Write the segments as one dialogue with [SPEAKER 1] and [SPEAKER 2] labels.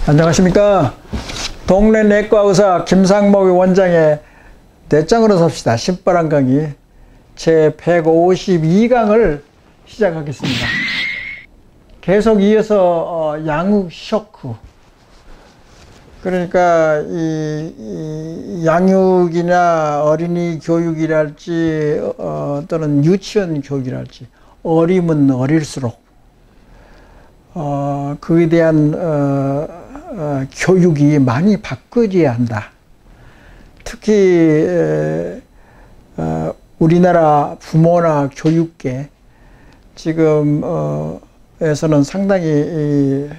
[SPEAKER 1] 안녕하십니까. 동네 내과의사 김상목 원장의 내장으로 삽시다 신바람 강의 제 152강을 시작하겠습니다. 계속 이어서 양육 쇼크, 그러니까 이 양육이나 어린이 교육이랄지 또는 유치원 교육이랄지 어리면 어릴수록 그에 대한 교육이 많이 바뀌어야 한다. 특히 우리나라 부모나 교육계 지금 에서는 상당히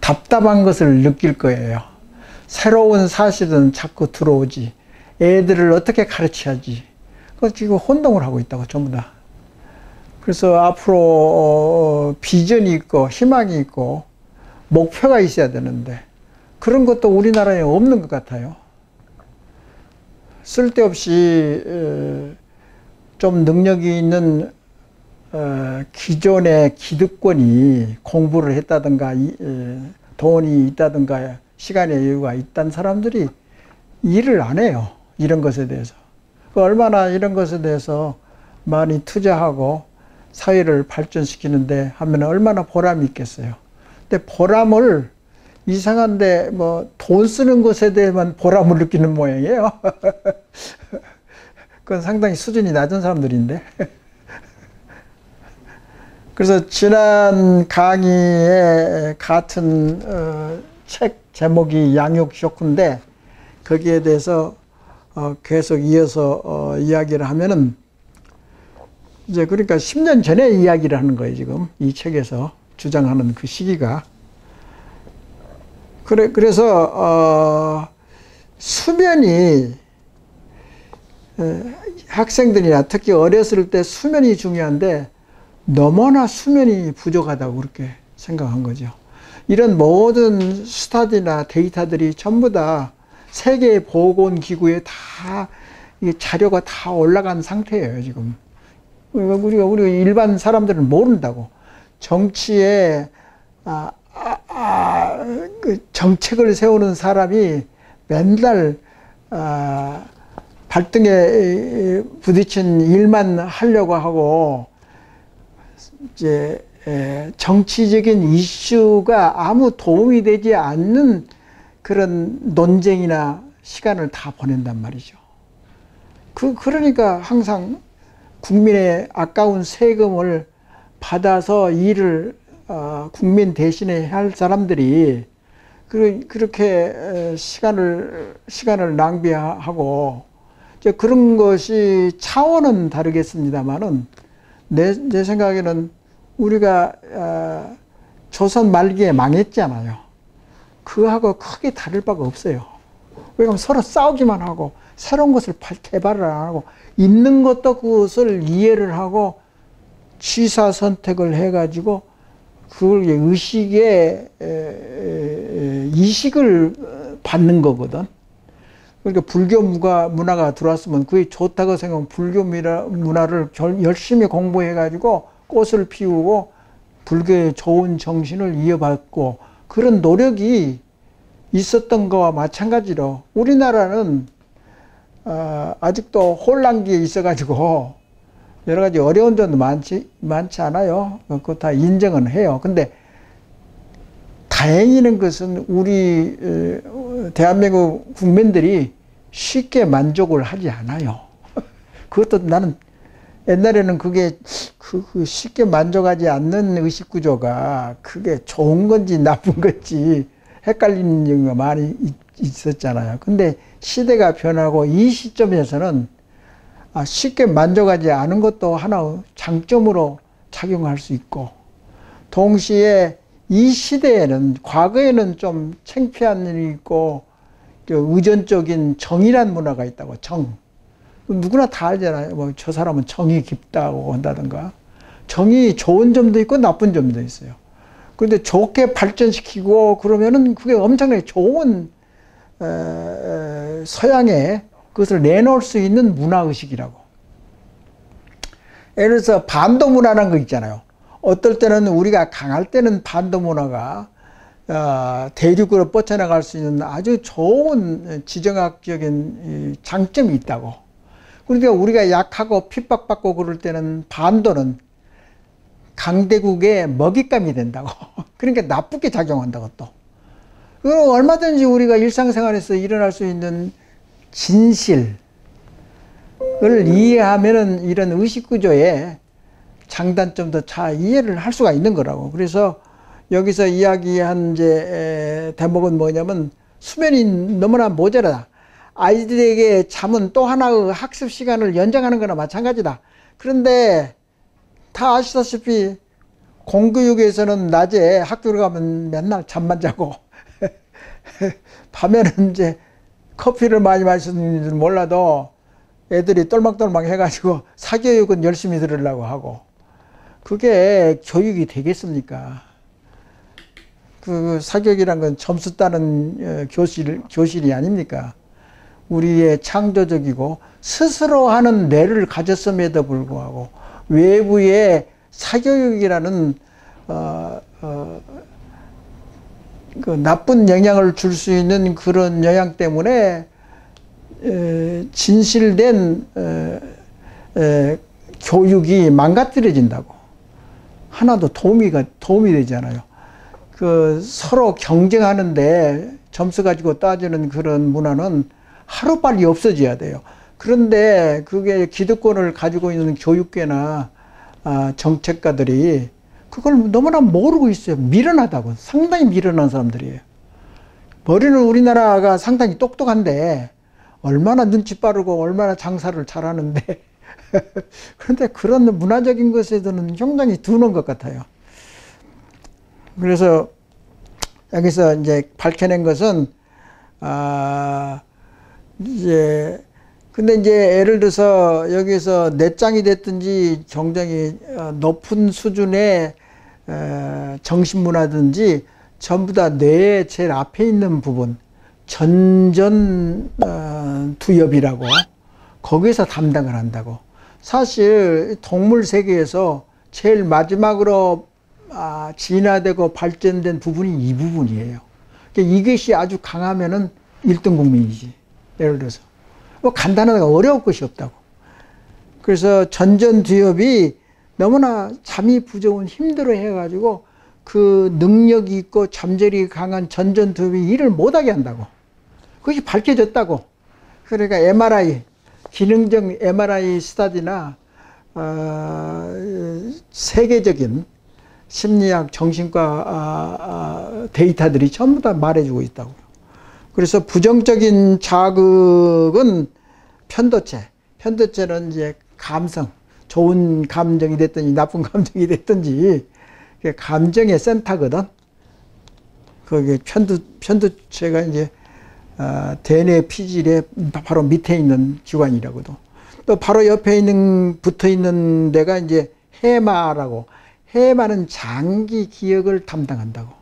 [SPEAKER 1] 답답한 것을 느낄 거예요. 새로운 사실은 자꾸 들어오지. 애들을 어떻게 가르쳐야지. 그거 지금 혼동을 하고 있다고 전부 다. 그래서 앞으로 비전이 있고 희망이 있고 목표가 있어야 되는데 그런 것도 우리나라에 없는 것 같아요. 쓸데없이 좀 능력이 있는 기존의 기득권이 공부를 했다든가 돈이 있다든가 시간의 여유가 있다는 사람들이 일을 안 해요. 이런 것에 대해서. 얼마나 이런 것에 대해서 많이 투자하고 사회를 발전시키는데 하면 얼마나 보람이 있겠어요. 근데 보람을 이상한데 뭐 돈 쓰는 것에 대해만 보람을 느끼는 모양이에요. 그건 상당히 수준이 낮은 사람들인데. 그래서 지난 강의에 같은 책 제목이 양육 쇼크인데 거기에 대해서 계속 이어서 이야기를 하면은 이제 그러니까 10년 전에 이야기를 하는 거예요. 지금 이 책에서 주장하는 그 시기가. 그래서 수면이 학생들이나 특히 어렸을 때 수면이 중요한데 너무나 수면이 부족하다고 그렇게 생각한 거죠. 이런 모든 스터디나 데이터들이 전부 다 세계 보건기구에 다 자료가 다 올라간 상태예요. 지금 우리가 일반 사람들은 모른다고. 정치에 그 정책을 세우는 사람이 맨날 발등에 부딪힌 일만 하려고 하고 이제 정치적인 이슈가 아무 도움이 되지 않는 그런 논쟁이나 시간을 다 보낸단 말이죠. 그러니까 항상 국민의 아까운 세금을 받아서 일을 국민 대신에 할 사람들이 그렇게 시간을 낭비하고 그런 것이 차원은 다르겠습니다만은 내 생각에는 우리가 조선 말기에 망했잖아요. 그하고 크게 다를 바가 없어요. 왜냐하면 서로 싸우기만 하고 새로운 것을 개발을 안 하고 있는 것도 그것을 이해를 하고 취사 선택을 해가지고 그걸 이식을 받는 거거든. 그러니까 불교 문화가 들어왔으면 그게 좋다고 생각하면 불교 문화를 열심히 공부해가지고 꽃을 피우고 불교의 좋은 정신을 이어받고 그런 노력이 있었던 거와 마찬가지로 우리나라는 아직도 혼란기에 있어가지고 여러 가지 어려운 점도 많지 않아요. 그거 다 인정은 해요. 근데 다행인 것은 우리 대한민국 국민들이 쉽게 만족을 하지 않아요. 그것도 나는 옛날에는 그게 쉽게 만족하지 않는 의식구조가 그게 좋은 건지 나쁜 건지 헷갈리는 경우가 많이 있었잖아요. 근데 시대가 변하고 이 시점에서는 쉽게 만족하지 않은 것도 하나의 장점으로 작용할 수 있고 동시에 이 시대에는 과거에는 좀 창피한 일이 있고 의존적인 정이란 문화가 있다고. 정 누구나 다 알잖아요. 뭐 저 사람은 정이 깊다고 한다든가. 정이 좋은 점도 있고 나쁜 점도 있어요. 그런데 좋게 발전시키고 그러면은 그게 엄청나게 좋은 서양의 그것을 내놓을 수 있는 문화의식이라고. 예를 들어서 반도 문화라는 거 있잖아요. 어떨 때는 우리가 강할 때는 반도 문화가 대륙으로 뻗쳐나갈 수 있는 아주 좋은 지정학적인 장점이 있다고. 그러니까 우리가 약하고 핍박받고 그럴 때는 반도는 강대국의 먹잇감이 된다고. 그러니까 나쁘게 작용한다고 또. 그럼 얼마든지 우리가 일상생활에서 일어날 수 있는 진실을 이해하면은 이런 의식구조의 장단점도 잘 이해를 할 수가 있는 거라고. 그래서 여기서 이야기한 이제 대목은 뭐냐면 수면이 너무나 모자라다. 아이들에게 잠은 또 하나의 학습 시간을 연장하는 거나 마찬가지다. 그런데 다 아시다시피 공교육에서는 낮에 학교를 가면 맨날 잠만 자고 밤에는 이제 커피를 많이 마시는지 몰라도 애들이 똘망똘망 해가지고 사교육은 열심히 들으려고 하고, 그게 교육이 되겠습니까? 그 사교육이란 건 점수 따는 교실이 아닙니까? 우리의 창조적이고 스스로 하는 뇌를 가졌음에도 불구하고 외부의 사교육이라는 그 나쁜 영향을 줄 수 있는 그런 영향 때문에 진실된 교육이 망가뜨려진다고. 하나도 도움이 되지 않아요. 그 서로 경쟁하는데 점수 가지고 따지는 그런 문화는 하루빨리 없어져야 돼요. 그런데 그게 기득권을 가지고 있는 교육계나 정책가들이 그걸 너무나 모르고 있어요. 미련하다고. 상당히 미련한 사람들이에요. 머리는 우리나라가 상당히 똑똑한데 얼마나 눈치 빠르고 얼마나 장사를 잘하는데 그런데 그런 문화적인 것에서는 굉장히 둔한 것 같아요. 그래서 여기서 이제 밝혀낸 것은 이제 근데 이제 예를 들어서 여기서 넷장이 됐든지 굉장히 높은 수준의 정신문화든지 전부 다 뇌의 제일 앞에 있는 부분, 전전 두엽이라고, 거기서 담당을 한다고. 사실 동물 세계에서 제일 마지막으로 진화되고 발전된 부분이 이 부분이에요. 그러니까 이것이 아주 강하면은 1등 국민이지. 예를 들어서 뭐 간단하게 어려울 것이 없다고. 그래서 전전두엽이 너무나 잠이 부족은 힘들어 해가지고 그 능력이 있고 잠재력이 강한 전전두엽이 일을 못하게 한다고. 그것이 밝혀졌다고. 그러니까 MRI, 기능적 MRI 스타디나 세계적인 심리학 정신과 데이터들이 전부 다 말해주고 있다고요. 그래서 부정적인 자극은 편도체. 편도체는 이제 감성, 좋은 감정이 됐든지 나쁜 감정이 됐든지 감정의 센터거든. 거기에 편도체가 이제 대뇌 피질의 바로 밑에 있는 기관이라고도. 또 바로 옆에 붙어 있는 데가 이제 해마라고. 해마는 장기 기억을 담당한다고.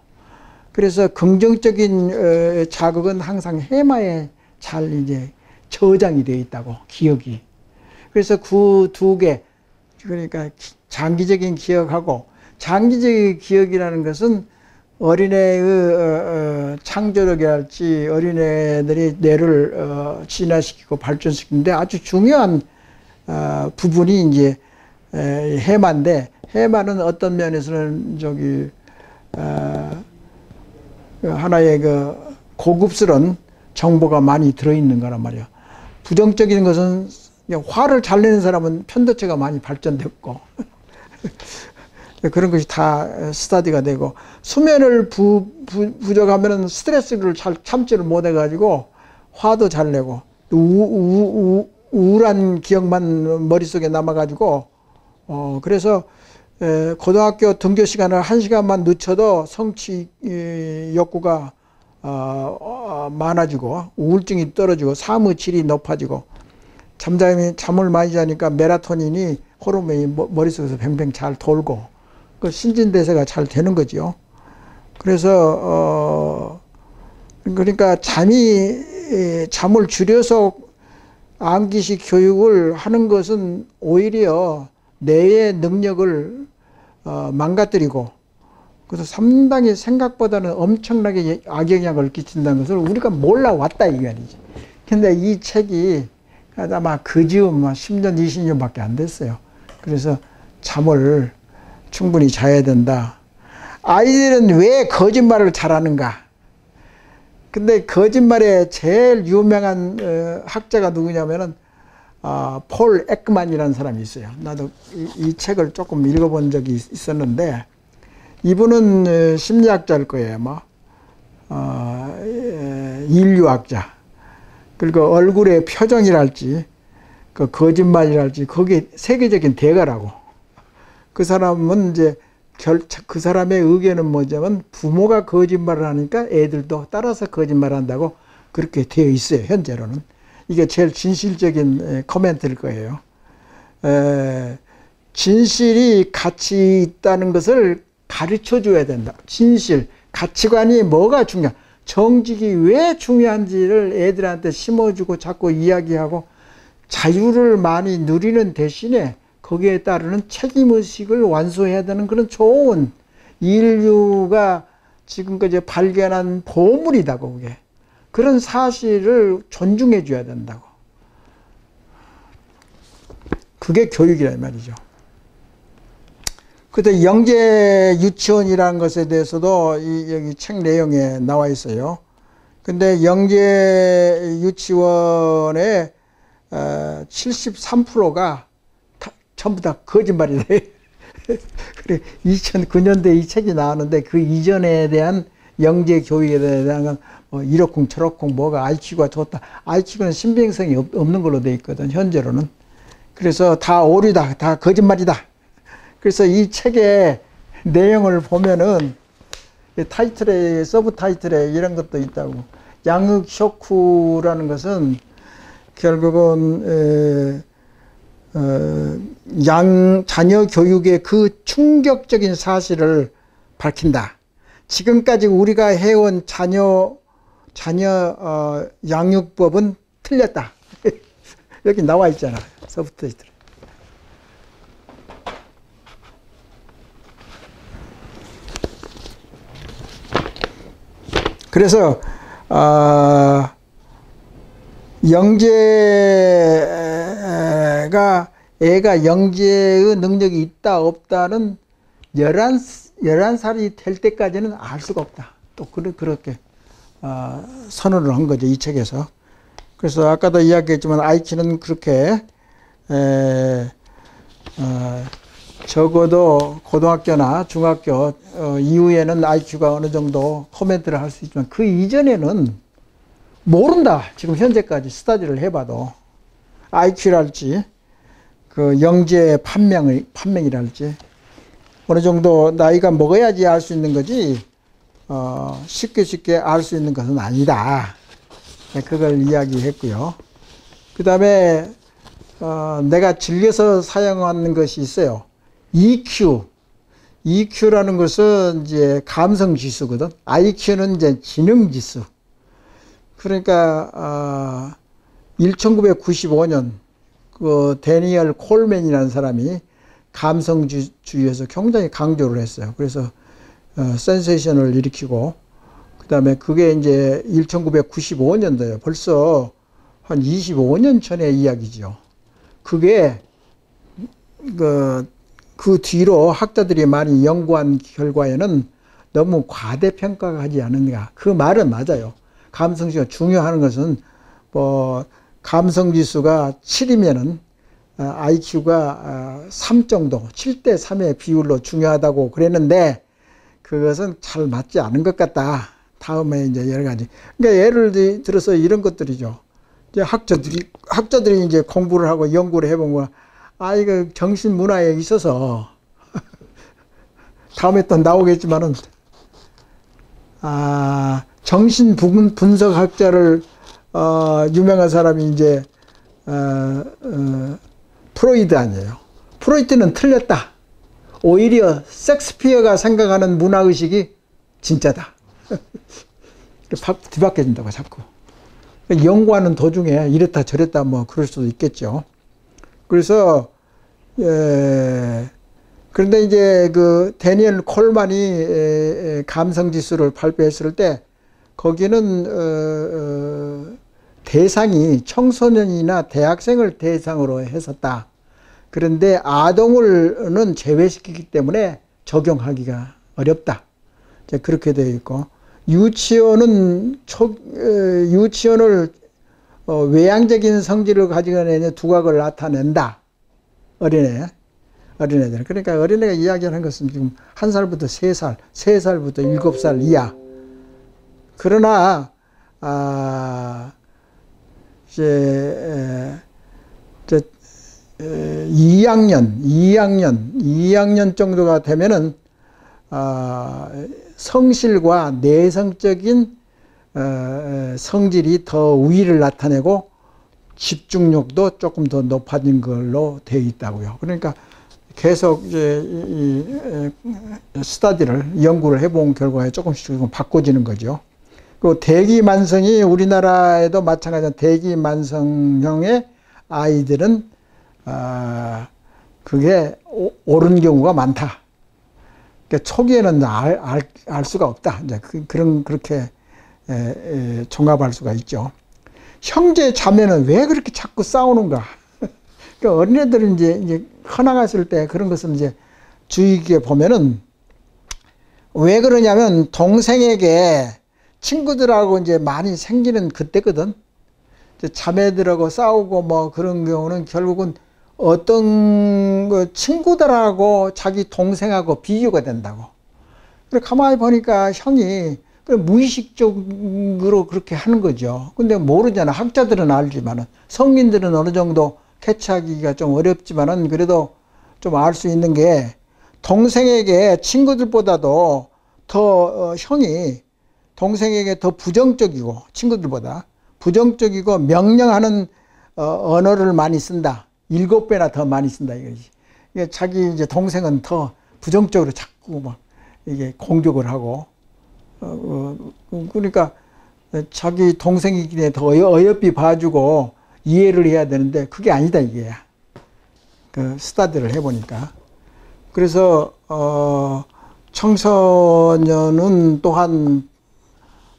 [SPEAKER 1] 그래서 긍정적인 자극은 항상 해마에 잘 이제 저장이 되어 있다고, 기억이. 그래서 그 두 개, 그러니까 장기적인 기억하고, 장기적인 기억이라는 것은 어린애의 창조력이랄지 어린애들이 뇌를 진화시키고 발전시키는데 아주 중요한 부분이 이제 해마인데, 해마는 어떤 면에서는 하나의 그 고급스러운 정보가 많이 들어있는 거란 말이야. 부정적인 것은 화를 잘 내는 사람은 편도체가 많이 발전됐고 그런 것이 다 스터디가 되고, 수면을 부족하면 스트레스를 잘 참지를 못해가지고 화도 잘 내고 우울한 기억만 머릿속에 남아가지고 그래서 고등학교 등교 시간을 1시간만 늦춰도 성취 욕구가 많아지고 우울증이 떨어지고 사무 질이 높아지고 잠을 많이 자니까 메라토닌이 호르몬이 머릿속에서 뱅뱅 잘 돌고 그 신진대사가 잘 되는 거죠. 그래서 그러니까 잠을 줄여서 암기식 교육을 하는 것은 오히려 뇌의 능력을 망가뜨리고 그래서 상당히 생각보다는 엄청나게 악영향을 끼친다는 것을 우리가 몰라왔다 이 말이지. 근데 이 책이 아마 그 즈음 10년, 20년밖에 안 됐어요. 그래서 잠을 충분히 자야 된다. 아이들은 왜 거짓말을 잘하는가? 근데 거짓말의 제일 유명한 학자가 누구냐면은 폴 액만이라는 사람이 있어요. 나도 이 책을 조금 읽어본 적이 있었는데 이분은 심리학자일 거예요. 인류학자. 그리고 얼굴의 표정이랄지 그 거짓말이랄지 그게 세계적인 대가라고. 그 사람은 이제 그 사람의 의견은 뭐냐면 부모가 거짓말을 하니까 애들도 따라서 거짓말을 한다고 그렇게 되어 있어요. 현재로는. 이게 제일 진실적인 코멘트일 거예요. 진실이 가치 있다는 것을 가르쳐 줘야 된다. 진실, 가치관이 뭐가 중요한, 정직이 왜 중요한지를 애들한테 심어주고 자꾸 이야기하고 자유를 많이 누리는 대신에 거기에 따르는 책임의식을 완수해야 되는 그런 좋은 인류가 지금까지 발견한 보물이다고 그게. 그런 사실을 존중해 줘야 된다고. 그게 교육이란 말이죠. 그때 영재 유치원이라는 것에 대해서도 여기 책 내용에 나와 있어요. 근데 영재 유치원의 73%가 전부 다 거짓말이래. 그래, 2009년도에 이 책이 나왔는데 그 이전에 대한 영재 교육에 대한 이러쿵 저러쿵 뭐가 IQ가 좋다. IQ는 신빙성이 없는 걸로 돼 있거든, 현재로는. 그래서 다 오류다, 다 거짓말이다. 그래서 이 책의 내용을 보면은 타이틀에, 서브 타이틀에 이런 것도 있다고. 양육 쇼크라는 것은 결국은 자녀 교육의 그 충격적인 사실을 밝힌다. 지금까지 우리가 해온 자녀 양육법은 틀렸다. 여기 나와 있잖아, 서브 타이틀. 그래서 애가 영재의 능력이 있다 없다는 11살이 될 때까지는 알 수가 없다. 또 그렇게 선언을 한 거죠, 이 책에서. 그래서 아까도 이야기했지만 IQ는 그렇게 적어도 고등학교나 중학교 이후에는 IQ가 어느 정도 코멘트를 할 수 있지만 그 이전에는 모른다. 지금 현재까지 스터디를 해봐도 IQ랄지 그 영재 판명이랄지 어느 정도 나이가 먹어야지 알 수 있는 거지 쉽게 알 수 있는 것은 아니다. 그걸 이야기했고요. 그 다음에 내가 즐겨서 사용하는 것이 있어요. EQ라는 것은 이제 감성 지수거든. IQ는 이제 지능 지수. 그러니까 1995년 그 데니얼 콜맨이라는 사람이 감성주의에서 굉장히 강조를 했어요. 그래서 센세이션을 일으키고 그 다음에 그게 이제 1995년도에요. 벌써 한 25년 전의 이야기죠. 그게 그 뒤로 학자들이 많이 연구한 결과에는 너무 과대평가하지 않는가. 그 말은 맞아요. 감성지수가 중요한 것은 감성지수가 7이면은 IQ가 3 정도, 7대 3의 비율로 중요하다고 그랬는데 그것은 잘 맞지 않은 것 같다. 다음에 이제 여러 가지. 그러니까 예를 들어서 이런 것들이죠. 이제 학자들이 이제 공부를 하고 연구를 해본 거야. 이거 정신 문화에 있어서 다음에 또 나오겠지만은 정신 분석학자를 유명한 사람이 이제 프로이드 아니에요. 프로이트는 틀렸다. 오히려 섹스피어가 생각하는 문화의식이 진짜다. 뒤바뀌어진다고 자꾸. 연구하는 도중에 이랬다 저랬다 뭐 그럴 수도 있겠죠. 그래서 그런데 이제 그 데니엘 콜만이 감성 지수를 발표했을 때 거기는 대상이 청소년이나 대학생을 대상으로 했었다. 그런데 아동을는 제외시키기 때문에 적용하기가 어렵다. 이제 그렇게 되어 있고, 유치원은 유치원을 외향적인 성질을 가지고 있는 두각을 나타낸다. 어린애들. 그러니까 어린애가 이야기하는 것은 지금 1살부터 3살, 3살부터 7살 이하. 그러나, 이제 2학년 정도가 되면은, 성실과 내성적인, 성질이 더 우위를 나타내고, 집중력도 조금 더 높아진 걸로 되어 있다고요. 그러니까 계속 이제 스터디를, 연구를 해본 결과에 조금씩 바꿔지는 거죠. 그 대기만성이 우리나라에도 마찬가지로 대기만성형의 아이들은 그게 옳은 경우가 많다. 그러니까 초기에는 알 수가 없다. 이제 그렇게 종합할 수가 있죠. 형제 자매는 왜 그렇게 자꾸 싸우는가? 그러니까 어린애들은 이제 커나갔을 때 그런 것을 이제 주의 깊게 보면은 왜 그러냐면 동생에게 친구들하고 이제 많이 생기는 그때거든. 자매들하고 싸우고 뭐 그런 경우는 결국은 어떤 그 친구들하고 자기 동생하고 비교가 된다고. 그래 가만히 보니까 형이 무의식적으로 그렇게 하는 거죠. 근데 모르잖아. 학자들은 알지만은, 성인들은 어느 정도 캐치하기가 좀 어렵지만은 그래도 좀 알 수 있는 게, 동생에게 친구들보다도 더 형이 동생에게 더 부정적이고, 친구들보다 부정적이고 명령하는 언어를 많이 쓴다. 7배나 더 많이 쓴다 이거지. 자기 이제 동생은 더 부정적으로 자꾸 막 이게 공격을 하고, 그러니까 자기 동생이기 때문에 더 어여삐 봐주고 이해를 해야 되는데 그게 아니다 이게. 그 스터디를 해보니까. 그래서 청소년은 또한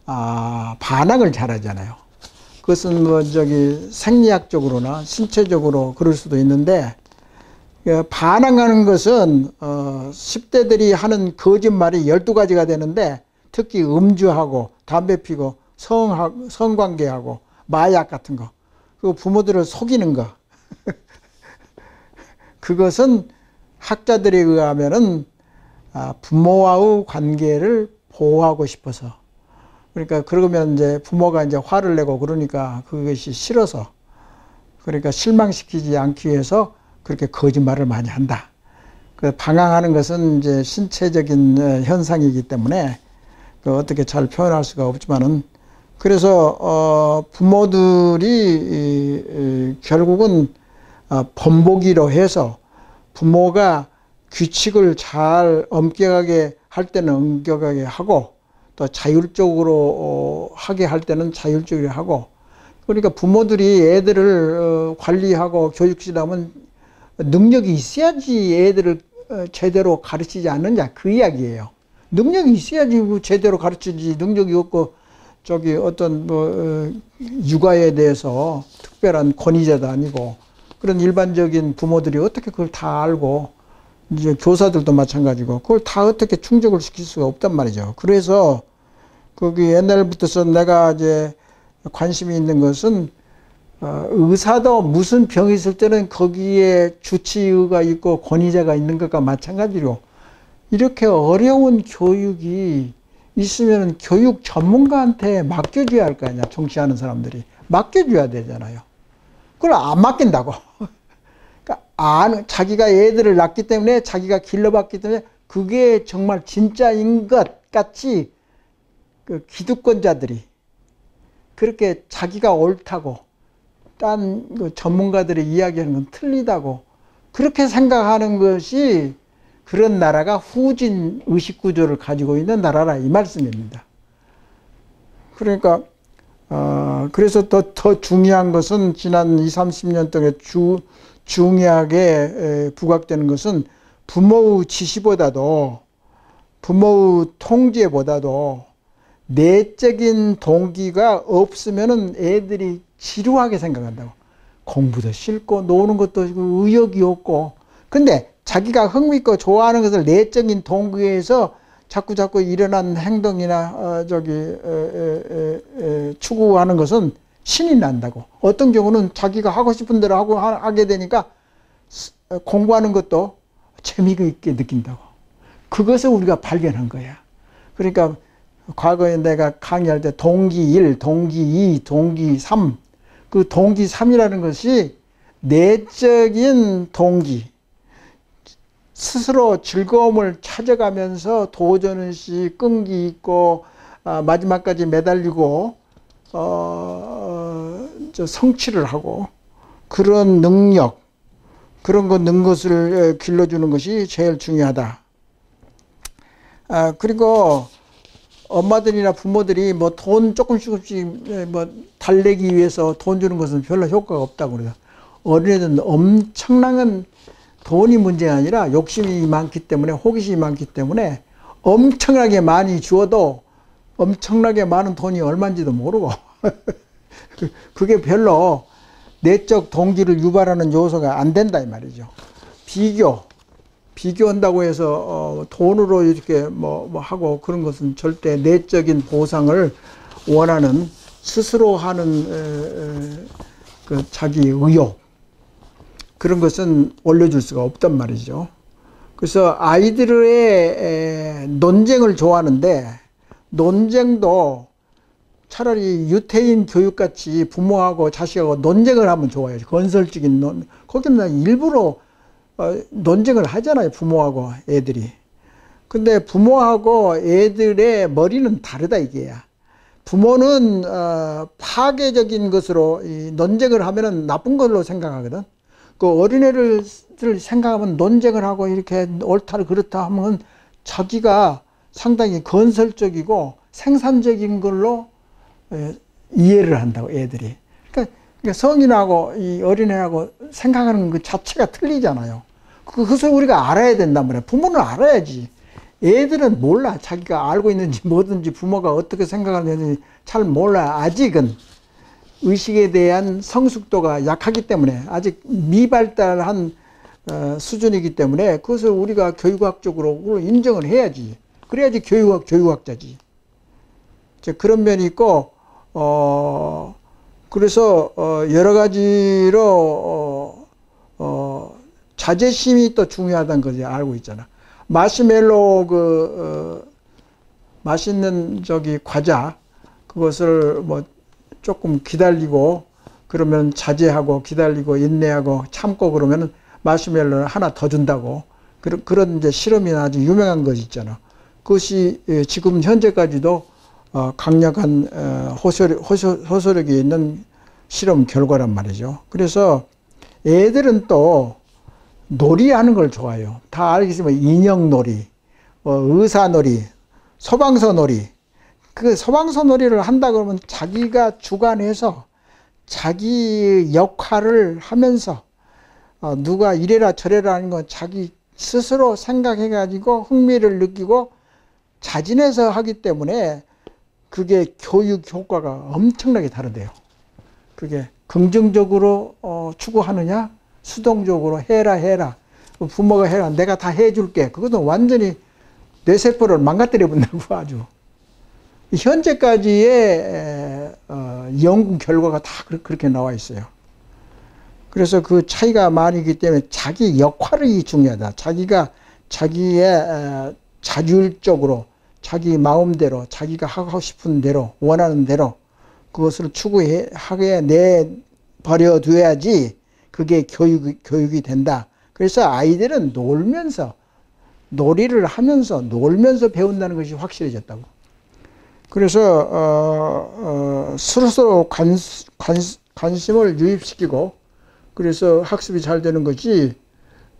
[SPEAKER 1] 반항을 잘하잖아요. 그것은 뭐 생리학적으로나 신체적으로 그럴 수도 있는데, 반항하는 것은 10대들이 하는 거짓말이 12가지가 되는데, 특히 음주하고 담배 피고 성관계하고 마약 같은 거, 그 부모들을 속이는 거 그것은 학자들에 의하면은 부모와의 관계를 보호하고 싶어서, 그러니까 그러면 이제 부모가 이제 화를 내고 그러니까 그것이 싫어서, 그러니까 실망시키지 않기 위해서 그렇게 거짓말을 많이 한다. 그 방황하는 것은 이제 신체적인 현상이기 때문에 어떻게 잘 표현할 수가 없지만은, 그래서 부모들이 결국은 본보기로 해서 부모가 규칙을 잘 엄격하게 할 때는 엄격하게 하고, 또 자율적으로 하게 할 때는 자율적으로 하고, 그러니까 부모들이 애들을 관리하고 교육시키려면 능력이 있어야지 애들을 제대로 가르치지 않느냐, 그 이야기예요. 능력이 있어야지 제대로 가르치지, 능력이 없고 어떤 육아에 대해서 특별한 권위자도 아니고 그런 일반적인 부모들이 어떻게 그걸 다 알고, 이제 교사들도 마찬가지고 그걸 다 어떻게 충족을 시킬 수가 없단 말이죠. 그래서 거기 옛날부터 내가 이제 관심이 있는 것은, 의사도 무슨 병이 있을 때는 거기에 주치의가 있고 권위자가 있는 것과 마찬가지로, 이렇게 어려운 교육이 있으면 교육 전문가한테 맡겨줘야 할 거 아니야. 정치하는 사람들이 맡겨줘야 되잖아요. 그걸 안 맡긴다고. 그러니까 자기가 애들을 낳기 때문에, 자기가 길러봤기 때문에 그게 정말 진짜인 것 같이 그 기득권자들이 그렇게 자기가 옳다고, 딴 그 전문가들이 이야기하는 건 틀리다고 그렇게 생각하는 것이, 그런 나라가 후진 의식구조를 가지고 있는 나라라 이 말씀입니다. 그러니까 그래서 더 중요한 것은, 지난 20, 30년 동안 중요하게 부각되는 것은, 부모의 지시보다도 부모의 통제보다도 내적인 동기가 없으면은 애들이 지루하게 생각한다고. 공부도 싫고 노는 것도 의욕이 없고. 근데 자기가 흥미있고 좋아하는 것을 내적인 동기에서 자꾸 일어난 행동이나 추구하는 것은 신이 난다고. 어떤 경우는 자기가 하고 싶은 대로 하게 되니까 공부하는 것도 재미가 있게 느낀다고. 그것을 우리가 발견한 거야. 그러니까 과거에 내가 강의할 때 동기 1, 동기 2, 동기 3, 그 동기 3이라는 것이 내적인 동기, 스스로 즐거움을 찾아가면서 도전의식, 끈기 있고 마지막까지 매달리고 성취를 하고 그런 능력, 그런 것 는 것을 길러주는 것이 제일 중요하다. 그리고 엄마들이나 부모들이 뭐 돈 조금씩 뭐 달래기 위해서 돈 주는 것은 별로 효과가 없다고 그래요. 어린애들은 엄청난 돈이 문제가 아니라 욕심이 많기 때문에, 호기심이 많기 때문에 엄청나게 많이 주어도 엄청나게 많은 돈이 얼마인지도 모르고 그게 별로 내적 동기를 유발하는 요소가 안 된다 이 말이죠. 비교한다고 해서 돈으로 이렇게 뭐 하고 그런 것은 절대 내적인 보상을 원하는 스스로 하는 그 자기 의욕, 그런 것은 올려줄 수가 없단 말이죠. 그래서 아이들의 논쟁을 좋아하는데, 논쟁도 차라리 유태인 교육같이 부모하고 자식하고 논쟁을 하면 좋아요. 건설적인 거기는 일부러 논쟁을 하잖아요, 부모하고 애들이. 근데 부모하고 애들의 머리는 다르다 이게야. 부모는 파괴적인 것으로 논쟁을 하면은 나쁜 걸로 생각하거든. 그 어린애를 생각하면 논쟁을 하고 이렇게 옳다 그렇다 하면 자기가 상당히 건설적이고 생산적인 걸로 이해를 한다고, 애들이. 그러니까 성인하고 이 어린애하고 생각하는 그 자체가 틀리잖아요. 그것을 우리가 알아야 된단 말이야. 부모는 알아야지. 애들은 몰라. 자기가 알고 있는지 뭐든지 부모가 어떻게 생각하는지 잘 몰라. 아직은 의식에 대한 성숙도가 약하기 때문에, 아직 미발달한 수준이기 때문에 그것을 우리가 교육학적으로 인정을 해야지. 그래야지 교육학자지. 그런 면이 있고, 그래서 여러 가지로 자제심이 또 중요하다는 것을 알고 있잖아. 마시멜로 맛있는 과자, 그것을 뭐 조금 기다리고 그러면 자제하고 기다리고 인내하고 참고 그러면 마시멜로를 하나 더 준다고. 그런 이제 실험이 아주 유명한 것이 있잖아. 그것이 지금 현재까지도 강력한 호소력이 있는 실험 결과란 말이죠. 그래서 애들은 또 놀이하는 걸 좋아해요. 다 알겠지만 인형놀이, 의사놀이, 소방서놀이. 그 소방서놀이를 한다 그러면 자기가 주관해서 자기 역할을 하면서 누가 이래라 저래라 하는 건 자기 스스로 생각해 가지고 흥미를 느끼고 자진해서 하기 때문에 그게 교육 효과가 엄청나게 다르대요. 그게 긍정적으로 추구하느냐, 수동적으로 해라 부모가 해라 내가 다 해줄게, 그것은 완전히 뇌세포를 망가뜨려 본다고. 아주 현재까지의 연구 결과가 다 그렇게 나와 있어요. 그래서 그 차이가 많이 있기 때문에 자기 역할이 중요하다. 자기가 자기의 자율적으로 자기 마음대로 자기가 하고 싶은 대로 원하는 대로 그것을 추구하게 내버려 둬야지 그게 교육이 된다. 그래서 아이들은 놀이를 하면서 놀면서 배운다는 것이 확실해졌다고. 그래서 스스로 관심을 유입시키고 그래서 학습이 잘 되는 것이,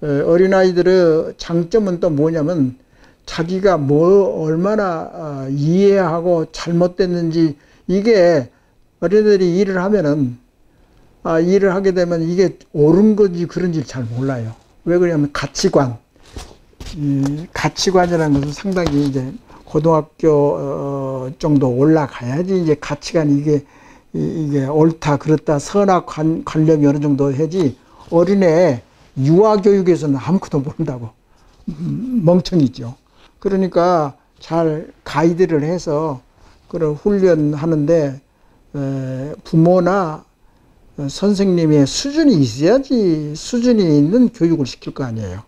[SPEAKER 1] 어린아이들의 장점은 또 뭐냐면 자기가 얼마나 이해하고 잘못됐는지, 이게 어린애들이 일을 하게 되면 이게 옳은 건지 그런지 잘 몰라요. 왜 그러냐면 가치관, 이 가치관이라는 것은 상당히 이제 고등학교 정도 올라가야지 이제 가치관 이게 옳다 그렇다 선악 관념이 어느 정도 해지 어린애 유아교육에서는 아무것도 모른다고 멍청이죠. 그러니까 잘 가이드를 해서 그런 훈련하는데 부모나 선생님의 수준이 있어야지 수준이 있는 교육을 시킬 거 아니에요.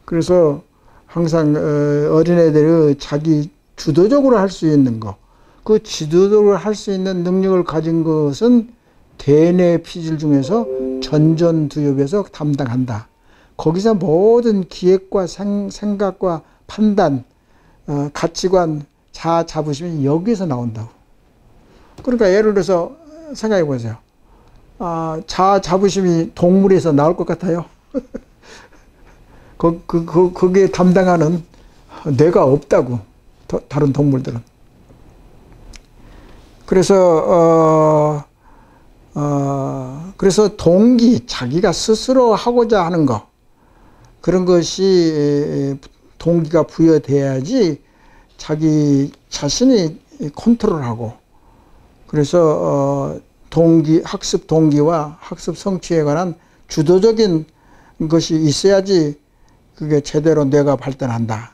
[SPEAKER 1] 그래서 항상 어린애들이 자기 주도적으로 할 수 있는 거, 그 주도적으로 할 수 있는 능력을 가진 것은 대뇌 피질 중에서 전전두엽에서 담당한다. 거기서 모든 기획과 생각과 판단, 가치관, 자아 자부심이 여기서 나온다고. 그러니까 예를 들어서 생각해 보세요. 자아 자부심이 동물에서 나올 것 같아요. 거기에 담당하는 뇌가 없다고, 다른 동물들은. 그래서 동기, 자기가 스스로 하고자 하는 거, 그런 것이 동기가 부여돼야지 자기 자신이 컨트롤하고, 그래서 학습 동기와 학습 성취에 관한 주도적인 것이 있어야지 그게 제대로 뇌가 발달한다.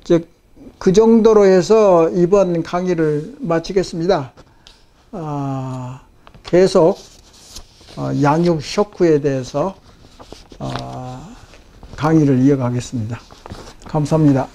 [SPEAKER 1] 즉, 그 정도로 해서 이번 강의를 마치겠습니다. 계속 양육 쇼크에 대해서 강의를 이어가겠습니다. 감사합니다.